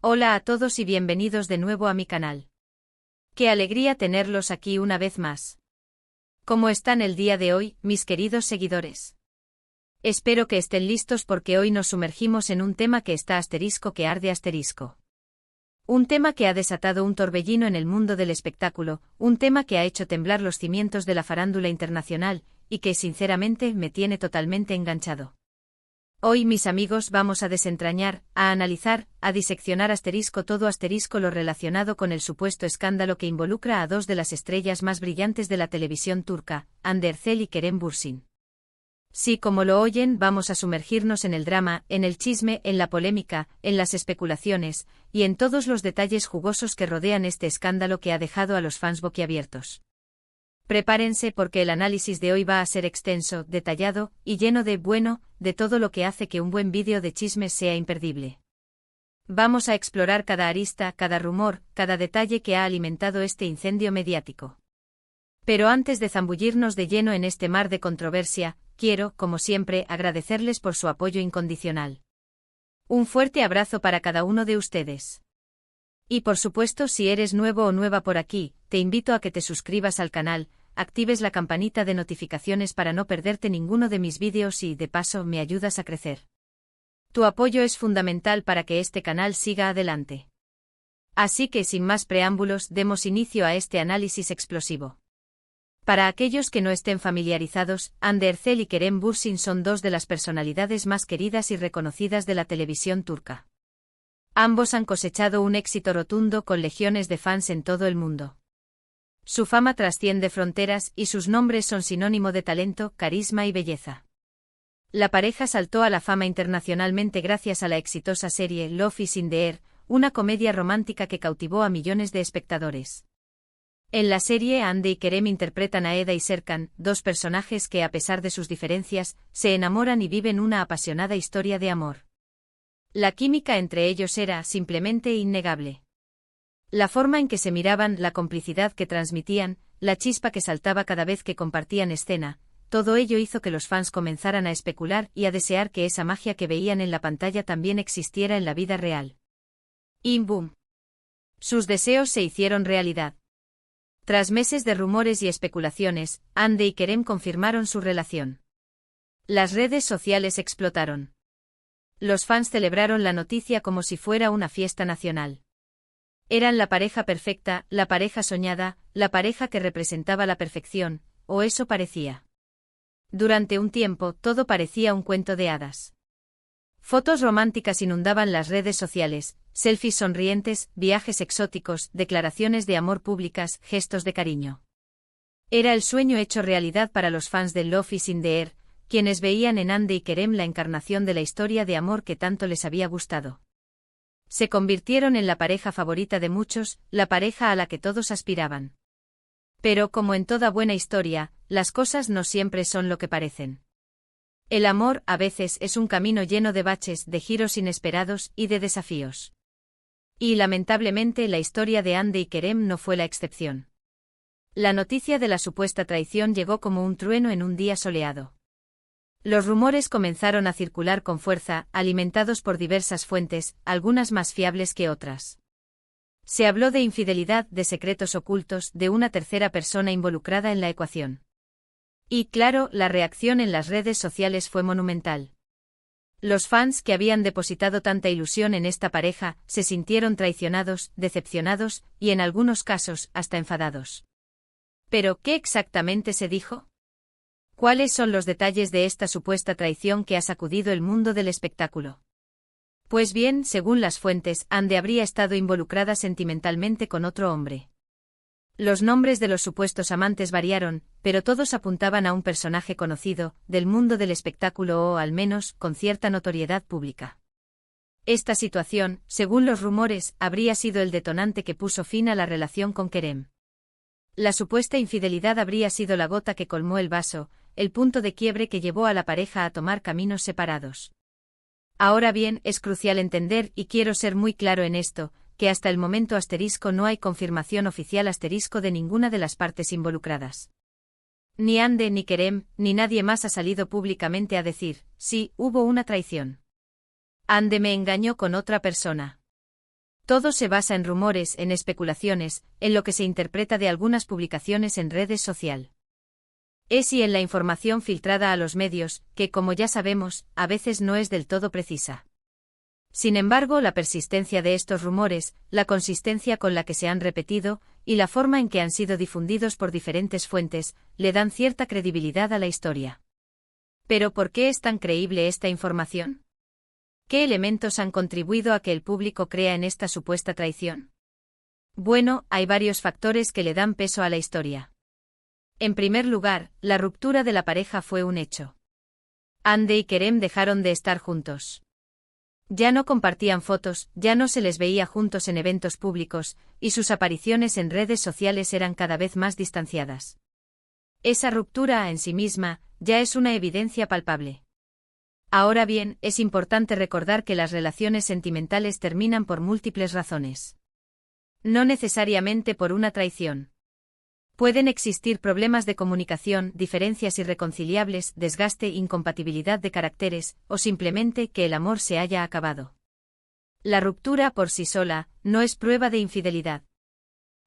Hola a todos y bienvenidos de nuevo a mi canal. Qué alegría tenerlos aquí una vez más. ¿Cómo están el día de hoy, mis queridos seguidores? Espero que estén listos porque hoy nos sumergimos en un tema que está asterisco que arde asterisco. Un tema que ha desatado un torbellino en el mundo del espectáculo, un tema que ha hecho temblar los cimientos de la farándula internacional, y que sinceramente me tiene totalmente enganchado. Hoy, mis amigos, vamos a desentrañar, a analizar, a diseccionar todo lo relacionado con el supuesto escándalo que involucra a dos de las estrellas más brillantes de la televisión turca, Hande Erçel y Kerem Bürsin. Sí, como lo oyen, vamos a sumergirnos en el drama, en el chisme, en la polémica, en las especulaciones, y en todos los detalles jugosos que rodean este escándalo que ha dejado a los fans boquiabiertos. Prepárense porque el análisis de hoy va a ser extenso, detallado, y lleno de todo lo que hace que un buen vídeo de chismes sea imperdible. Vamos a explorar cada arista, cada rumor, cada detalle que ha alimentado este incendio mediático. Pero antes de zambullirnos de lleno en este mar de controversia, quiero, como siempre, agradecerles por su apoyo incondicional. Un fuerte abrazo para cada uno de ustedes. Y por supuesto, si eres nuevo o nueva por aquí, te invito a que te suscribas al canal, actives la campanita de notificaciones para no perderte ninguno de mis vídeos y, de paso, me ayudas a crecer. Tu apoyo es fundamental para que este canal siga adelante. Así que, sin más preámbulos, demos inicio a este análisis explosivo. Para aquellos que no estén familiarizados, Hande Erçel y Kerem Bürsin son dos de las personalidades más queridas y reconocidas de la televisión turca. Ambos han cosechado un éxito rotundo con legiones de fans en todo el mundo. Su fama trasciende fronteras y sus nombres son sinónimo de talento, carisma y belleza. La pareja saltó a la fama internacionalmente gracias a la exitosa serie Love is in the Air, una comedia romántica que cautivó a millones de espectadores. En la serie, Hande y Kerem interpretan a Eda y Serkan, dos personajes que, a pesar de sus diferencias, se enamoran y viven una apasionada historia de amor. La química entre ellos era, simplemente, innegable. La forma en que se miraban, la complicidad que transmitían, la chispa que saltaba cada vez que compartían escena, todo ello hizo que los fans comenzaran a especular y a desear que esa magia que veían en la pantalla también existiera en la vida real. Y ¡boom! Sus deseos se hicieron realidad. Tras meses de rumores y especulaciones, Hande y Kerem confirmaron su relación. Las redes sociales explotaron. Los fans celebraron la noticia como si fuera una fiesta nacional. Eran la pareja perfecta, la pareja soñada, la pareja que representaba la perfección, o eso parecía. Durante un tiempo, todo parecía un cuento de hadas. Fotos románticas inundaban las redes sociales, selfies sonrientes, viajes exóticos, declaraciones de amor públicas, gestos de cariño. Era el sueño hecho realidad para los fans de Love is in the Air, quienes veían en Hande y Kerem la encarnación de la historia de amor que tanto les había gustado. Se convirtieron en la pareja favorita de muchos, la pareja a la que todos aspiraban. Pero, como en toda buena historia, las cosas no siempre son lo que parecen. El amor, a veces, es un camino lleno de baches, de giros inesperados y de desafíos. Y, lamentablemente, la historia de Hande y Kerem no fue la excepción. La noticia de la supuesta traición llegó como un trueno en un día soleado. Los rumores comenzaron a circular con fuerza, alimentados por diversas fuentes, algunas más fiables que otras. Se habló de infidelidad, de secretos ocultos, de una tercera persona involucrada en la ecuación. Y, claro, la reacción en las redes sociales fue monumental. Los fans que habían depositado tanta ilusión en esta pareja, se sintieron traicionados, decepcionados, y en algunos casos, hasta enfadados. ¿Pero qué exactamente se dijo? ¿Cuáles son los detalles de esta supuesta traición que ha sacudido el mundo del espectáculo? Pues bien, según las fuentes, Hande habría estado involucrada sentimentalmente con otro hombre. Los nombres de los supuestos amantes variaron, pero todos apuntaban a un personaje conocido, del mundo del espectáculo o, al menos, con cierta notoriedad pública. Esta situación, según los rumores, habría sido el detonante que puso fin a la relación con Kerem. La supuesta infidelidad habría sido la gota que colmó el vaso, el punto de quiebre que llevó a la pareja a tomar caminos separados. Ahora bien, es crucial entender, y quiero ser muy claro en esto, que hasta el momento no hay confirmación oficial de ninguna de las partes involucradas. Ni Hande ni Kerem, ni nadie más ha salido públicamente a decir, sí, hubo una traición. Hande me engañó con otra persona. Todo se basa en rumores, en especulaciones, en lo que se interpreta de algunas publicaciones en redes sociales. Y en la información filtrada a los medios, que como ya sabemos, a veces no es del todo precisa. Sin embargo, la persistencia de estos rumores, la consistencia con la que se han repetido, y la forma en que han sido difundidos por diferentes fuentes, le dan cierta credibilidad a la historia. ¿Pero por qué es tan creíble esta información? ¿Qué elementos han contribuido a que el público crea en esta supuesta traición? Bueno, hay varios factores que le dan peso a la historia. En primer lugar, la ruptura de la pareja fue un hecho. Hande y Kerem dejaron de estar juntos. Ya no compartían fotos, ya no se les veía juntos en eventos públicos, y sus apariciones en redes sociales eran cada vez más distanciadas. Esa ruptura en sí misma ya es una evidencia palpable. Ahora bien, es importante recordar que las relaciones sentimentales terminan por múltiples razones. No necesariamente por una traición. Pueden existir problemas de comunicación, diferencias irreconciliables, desgaste, incompatibilidad de caracteres, o simplemente que el amor se haya acabado. La ruptura por sí sola no es prueba de infidelidad.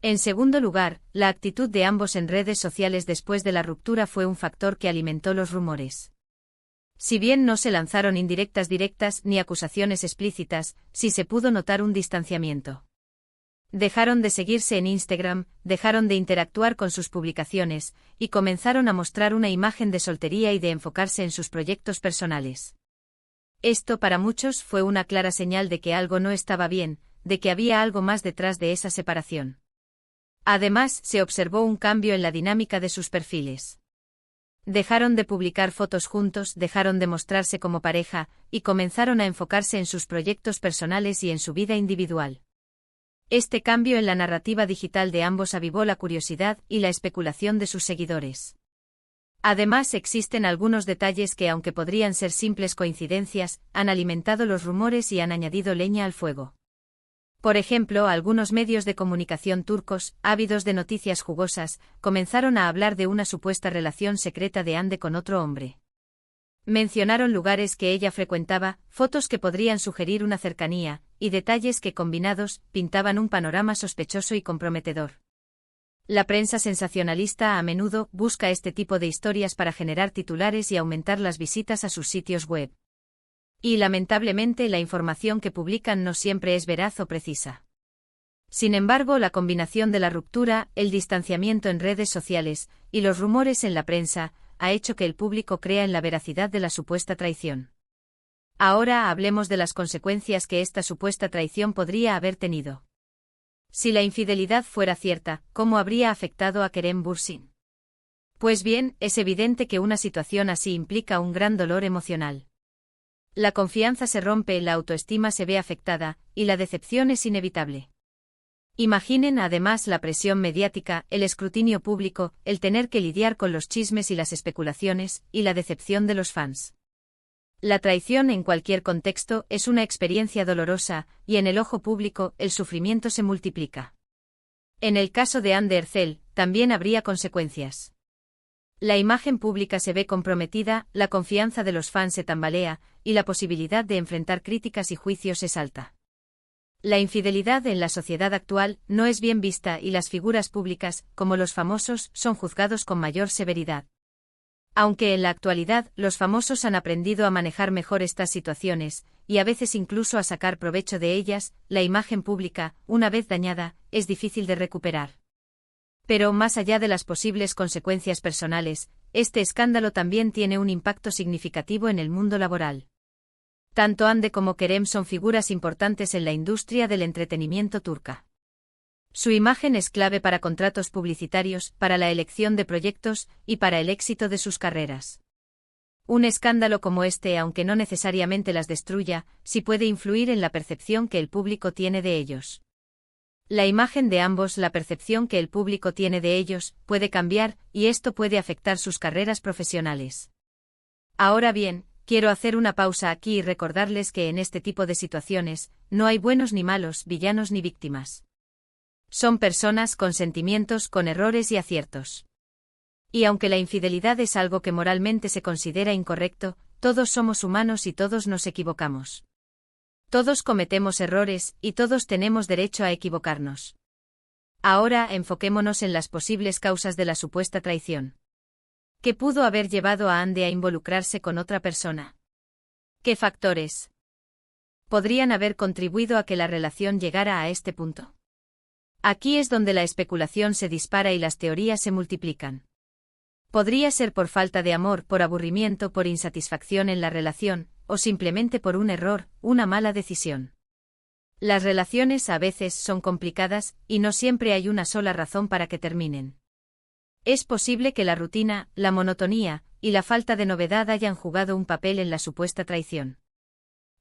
En segundo lugar, la actitud de ambos en redes sociales después de la ruptura fue un factor que alimentó los rumores. Si bien no se lanzaron indirectas directas ni acusaciones explícitas, sí se pudo notar un distanciamiento. Dejaron de seguirse en Instagram, dejaron de interactuar con sus publicaciones, y comenzaron a mostrar una imagen de soltería y de enfocarse en sus proyectos personales. Esto para muchos fue una clara señal de que algo no estaba bien, de que había algo más detrás de esa separación. Además, se observó un cambio en la dinámica de sus perfiles. Dejaron de publicar fotos juntos, dejaron de mostrarse como pareja, y comenzaron a enfocarse en sus proyectos personales y en su vida individual. Este cambio en la narrativa digital de ambos avivó la curiosidad y la especulación de sus seguidores. Además, existen algunos detalles que, aunque podrían ser simples coincidencias, han alimentado los rumores y han añadido leña al fuego. Por ejemplo, algunos medios de comunicación turcos, ávidos de noticias jugosas, comenzaron a hablar de una supuesta relación secreta de Hande con otro hombre. Mencionaron lugares que ella frecuentaba, fotos que podrían sugerir una cercanía, y detalles que combinados pintaban un panorama sospechoso y comprometedor. La prensa sensacionalista a menudo busca este tipo de historias para generar titulares y aumentar las visitas a sus sitios web. Y lamentablemente la información que publican no siempre es veraz o precisa. Sin embargo, la combinación de la ruptura, el distanciamiento en redes sociales, y los rumores en la prensa, ha hecho que el público crea en la veracidad de la supuesta traición. Ahora hablemos de las consecuencias que esta supuesta traición podría haber tenido. Si la infidelidad fuera cierta, ¿cómo habría afectado a Kerem Bürsin? Pues bien, es evidente que una situación así implica un gran dolor emocional. La confianza se rompe, la autoestima se ve afectada, y la decepción es inevitable. Imaginen además la presión mediática, el escrutinio público, el tener que lidiar con los chismes y las especulaciones, y la decepción de los fans. La traición en cualquier contexto es una experiencia dolorosa, y en el ojo público el sufrimiento se multiplica. En el caso de Hande Erçel, también habría consecuencias. La imagen pública se ve comprometida, la confianza de los fans se tambalea, y la posibilidad de enfrentar críticas y juicios es alta. La infidelidad en la sociedad actual no es bien vista y las figuras públicas, como los famosos, son juzgados con mayor severidad. Aunque en la actualidad los famosos han aprendido a manejar mejor estas situaciones, y a veces incluso a sacar provecho de ellas, la imagen pública, una vez dañada, es difícil de recuperar. Pero más allá de las posibles consecuencias personales, este escándalo también tiene un impacto significativo en el mundo laboral. Tanto Hande como Kerem son figuras importantes en la industria del entretenimiento turca. Su imagen es clave para contratos publicitarios, para la elección de proyectos y para el éxito de sus carreras. Un escándalo como este, aunque no necesariamente las destruya, sí puede influir en la percepción que el público tiene de ellos. La imagen de ambos, la percepción que el público tiene de ellos, puede cambiar, y esto puede afectar sus carreras profesionales. Ahora bien, quiero hacer una pausa aquí y recordarles que en este tipo de situaciones, no hay buenos ni malos, villanos ni víctimas. Son personas con sentimientos, con errores y aciertos. Y aunque la infidelidad es algo que moralmente se considera incorrecto, todos somos humanos y todos nos equivocamos. Todos cometemos errores, y todos tenemos derecho a equivocarnos. Ahora enfoquémonos en las posibles causas de la supuesta traición. ¿Qué pudo haber llevado a Andy a involucrarse con otra persona? ¿Qué factores podrían haber contribuido a que la relación llegara a este punto? Aquí es donde la especulación se dispara y las teorías se multiplican. Podría ser por falta de amor, por aburrimiento, por insatisfacción en la relación, o simplemente por un error, una mala decisión. Las relaciones a veces son complicadas, y no siempre hay una sola razón para que terminen. Es posible que la rutina, la monotonía, y la falta de novedad hayan jugado un papel en la supuesta traición.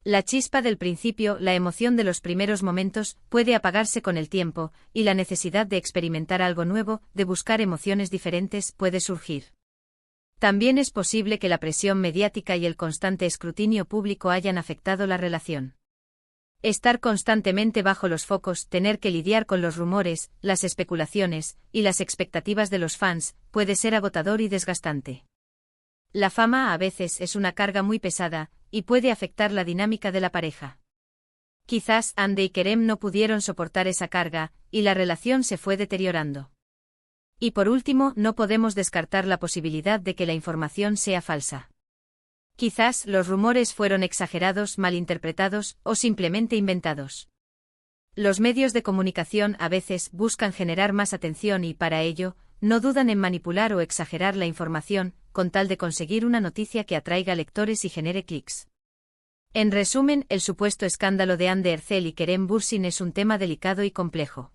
La chispa del principio, la emoción de los primeros momentos, puede apagarse con el tiempo, y la necesidad de experimentar algo nuevo, de buscar emociones diferentes, puede surgir. También es posible que la presión mediática y el constante escrutinio público hayan afectado la relación. Estar constantemente bajo los focos, tener que lidiar con los rumores, las especulaciones, y las expectativas de los fans, puede ser agotador y desgastante. La fama a veces es una carga muy pesada, y puede afectar la dinámica de la pareja. Quizás Andy y Kerem no pudieron soportar esa carga, y la relación se fue deteriorando. Y por último, no podemos descartar la posibilidad de que la información sea falsa. Quizás los rumores fueron exagerados, malinterpretados, o simplemente inventados. Los medios de comunicación a veces buscan generar más atención y, para ello, no dudan en manipular o exagerar la información, con tal de conseguir una noticia que atraiga lectores y genere clics. En resumen, el supuesto escándalo de Andy Ercel y Kerem Bürsin es un tema delicado y complejo.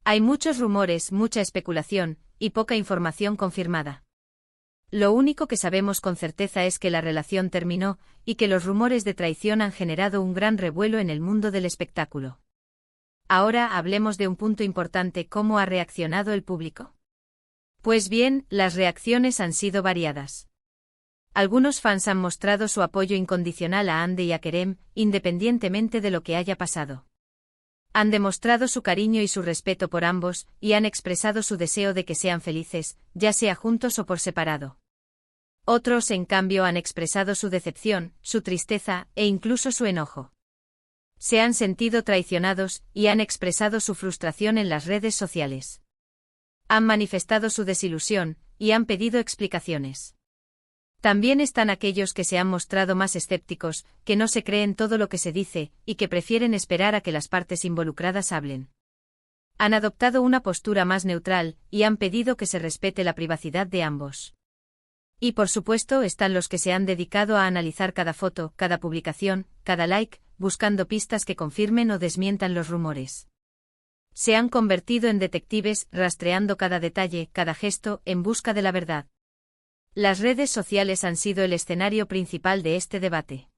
Hay muchos rumores, mucha especulación, y poca información confirmada. Lo único que sabemos con certeza es que la relación terminó, y que los rumores de traición han generado un gran revuelo en el mundo del espectáculo. Ahora hablemos de un punto importante: ¿cómo ha reaccionado el público? Pues bien, las reacciones han sido variadas. Algunos fans han mostrado su apoyo incondicional a Andy y a Kerem, independientemente de lo que haya pasado. Han demostrado su cariño y su respeto por ambos, y han expresado su deseo de que sean felices, ya sea juntos o por separado. Otros, en cambio, han expresado su decepción, su tristeza, e incluso su enojo. Se han sentido traicionados, y han expresado su frustración en las redes sociales. Han manifestado su desilusión, y han pedido explicaciones. También están aquellos que se han mostrado más escépticos, que no se creen todo lo que se dice, y que prefieren esperar a que las partes involucradas hablen. Han adoptado una postura más neutral, y han pedido que se respete la privacidad de ambos. Y por supuesto están los que se han dedicado a analizar cada foto, cada publicación, cada like, buscando pistas que confirmen o desmientan los rumores. Se han convertido en detectives, rastreando cada detalle, cada gesto, en busca de la verdad. Las redes sociales han sido el escenario principal de este debate.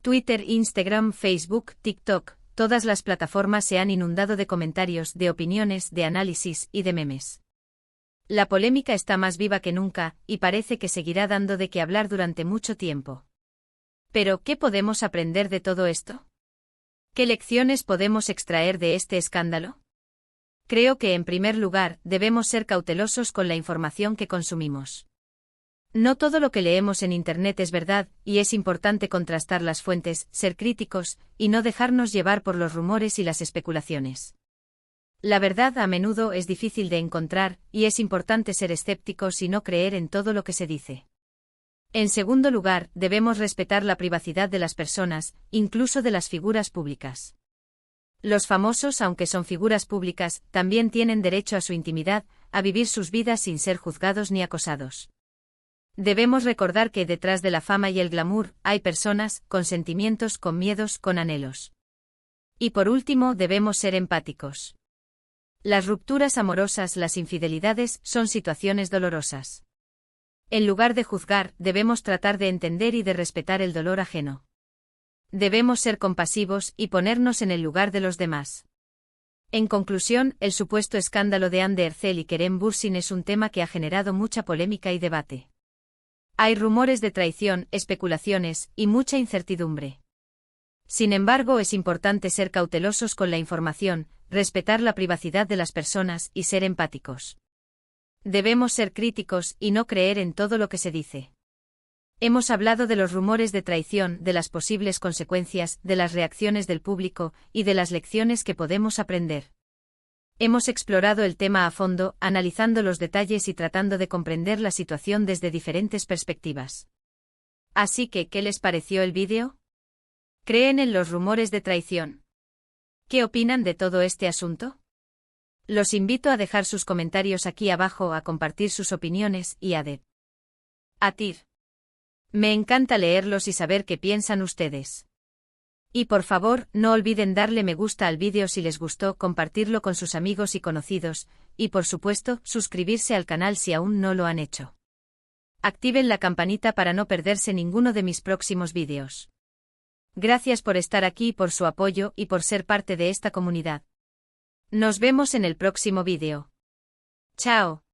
Twitter, Instagram, Facebook, TikTok, todas las plataformas se han inundado de comentarios, de opiniones, de análisis y de memes. La polémica está más viva que nunca, y parece que seguirá dando de qué hablar durante mucho tiempo. Pero, ¿qué podemos aprender de todo esto? ¿Qué lecciones podemos extraer de este escándalo? Creo que, en primer lugar, debemos ser cautelosos con la información que consumimos. No todo lo que leemos en Internet es verdad, y es importante contrastar las fuentes, ser críticos, y no dejarnos llevar por los rumores y las especulaciones. La verdad a menudo es difícil de encontrar, y es importante ser escépticos y no creer en todo lo que se dice. En segundo lugar, debemos respetar la privacidad de las personas, incluso de las figuras públicas. Los famosos, aunque son figuras públicas, también tienen derecho a su intimidad, a vivir sus vidas sin ser juzgados ni acosados. Debemos recordar que detrás de la fama y el glamour, hay personas, con sentimientos, con miedos, con anhelos. Y por último, debemos ser empáticos. Las rupturas amorosas, las infidelidades, son situaciones dolorosas. En lugar de juzgar, debemos tratar de entender y de respetar el dolor ajeno. Debemos ser compasivos y ponernos en el lugar de los demás. En conclusión, el supuesto escándalo de Andy Ercel y Kerem Bürsin es un tema que ha generado mucha polémica y debate. Hay rumores de traición, especulaciones, y mucha incertidumbre. Sin embargo, es importante ser cautelosos con la información, respetar la privacidad de las personas y ser empáticos. Debemos ser críticos y no creer en todo lo que se dice. Hemos hablado de los rumores de traición, de las posibles consecuencias, de las reacciones del público y de las lecciones que podemos aprender. Hemos explorado el tema a fondo, analizando los detalles y tratando de comprender la situación desde diferentes perspectivas. Así que, ¿qué les pareció el vídeo? ¿Creen en los rumores de traición? ¿Qué opinan de todo este asunto? Los invito a dejar sus comentarios aquí abajo, a compartir sus opiniones y a debatir. Me encanta leerlos y saber qué piensan ustedes. Y por favor, no olviden darle me gusta al vídeo si les gustó, compartirlo con sus amigos y conocidos, y por supuesto, suscribirse al canal si aún no lo han hecho. Activen la campanita para no perderse ninguno de mis próximos vídeos. Gracias por estar aquí, por su apoyo y por ser parte de esta comunidad. Nos vemos en el próximo vídeo. Chao.